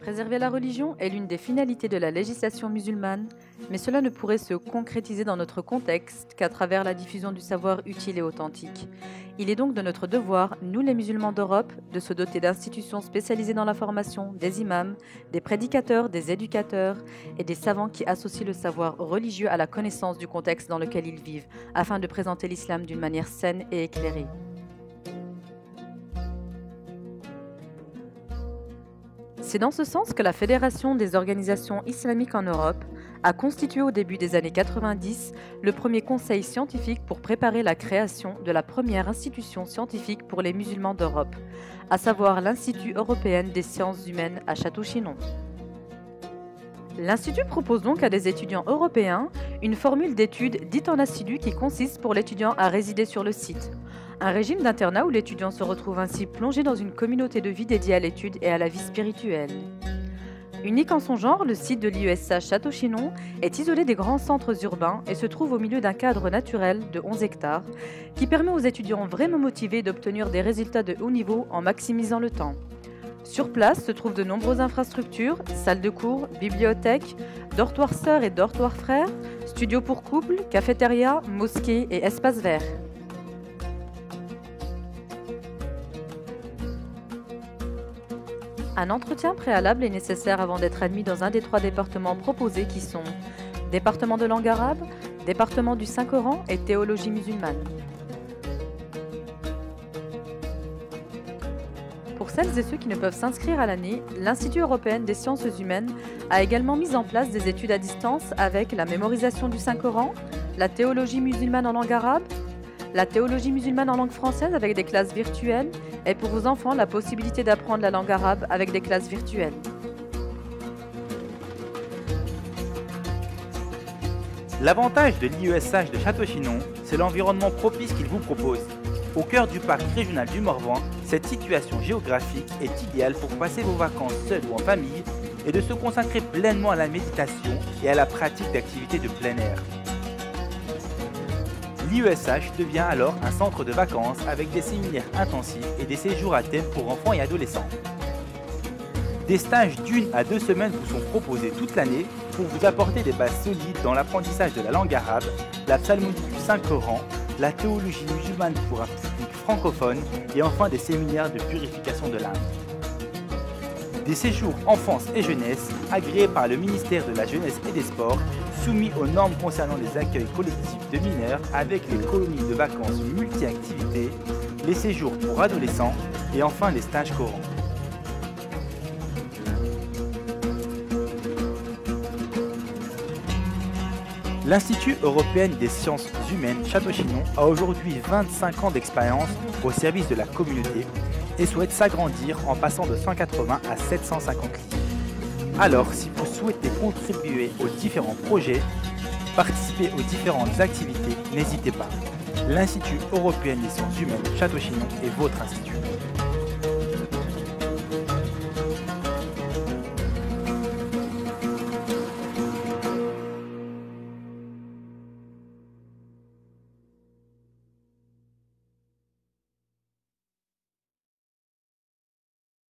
Préserver la religion est l'une des finalités de la législation musulmane, mais cela ne pourrait se concrétiser dans notre contexte qu'à travers la diffusion du savoir utile et authentique. Il est donc de notre devoir, nous les musulmans d'Europe, de se doter d'institutions spécialisées dans la formation des imams, des prédicateurs, des éducateurs et des savants qui associent le savoir religieux à la connaissance du contexte dans lequel ils vivent, afin de présenter l'islam d'une manière saine et éclairée. C'est dans ce sens que la Fédération des organisations islamiques en Europe a constitué au début des années 90 le premier conseil scientifique pour préparer la création de la première institution scientifique pour les musulmans d'Europe, à savoir l'Institut européen des sciences humaines à Château-Chinon. L'Institut propose donc à des étudiants européens une formule d'études dite en assidu qui consiste pour l'étudiant à résider sur le site. Un régime d'internat où l'étudiant se retrouve ainsi plongé dans une communauté de vie dédiée à l'étude et à la vie spirituelle. Unique en son genre, le site de l'IESH Château-Chinon est isolé des grands centres urbains et se trouve au milieu d'un cadre naturel de 11 hectares qui permet aux étudiants vraiment motivés d'obtenir des résultats de haut niveau en maximisant le temps. Sur place se trouvent de nombreuses infrastructures, salles de cours, bibliothèques, dortoirs sœurs et dortoirs frères, studios pour couples, cafétéria, mosquées et espaces verts. Un entretien préalable est nécessaire avant d'être admis dans un des 3 départements proposés qui sont département de langue arabe, département du Saint-Coran et théologie musulmane. Pour celles et ceux qui ne peuvent s'inscrire à l'année, l'Institut européen des sciences humaines a également mis en place des études à distance avec la mémorisation du Saint-Coran, la théologie musulmane en langue arabe, la théologie musulmane en langue française avec des classes virtuelles et pour vos enfants la possibilité d'apprendre la langue arabe avec des classes virtuelles. L'avantage de l'IESH de Château-Chinon, c'est l'environnement propice qu'il vous propose. Au cœur du parc régional du Morvan, cette situation géographique est idéale pour passer vos vacances seuls ou en famille et de se consacrer pleinement à la méditation et à la pratique d'activités de plein air. L'IESH devient alors un centre de vacances avec des séminaires intensifs et des séjours à thème pour enfants et adolescents. Des stages d'1 à 2 semaines vous sont proposés toute l'année pour vous apporter des bases solides dans l'apprentissage de la langue arabe, la psalmodie du Saint-Coran, la théologie musulmane pour un public francophone et enfin des séminaires de purification de l'âme. Des séjours enfance et jeunesse agréés par le ministère de la Jeunesse et des Sports, soumis aux normes concernant les accueils collectifs de mineurs avec les colonies de vacances multi-activités, les séjours pour adolescents et enfin les stages Coran. L'Institut européen des sciences humaines Château-Chinon a aujourd'hui 25 ans d'expérience au service de la communauté et souhaite s'agrandir en passant de 180 à 750 lits. Alors, si vous souhaitez contribuer aux différents projets, participer aux différentes activités, n'hésitez pas. L'Institut européen des sciences humaines Château-Chinon est votre institut.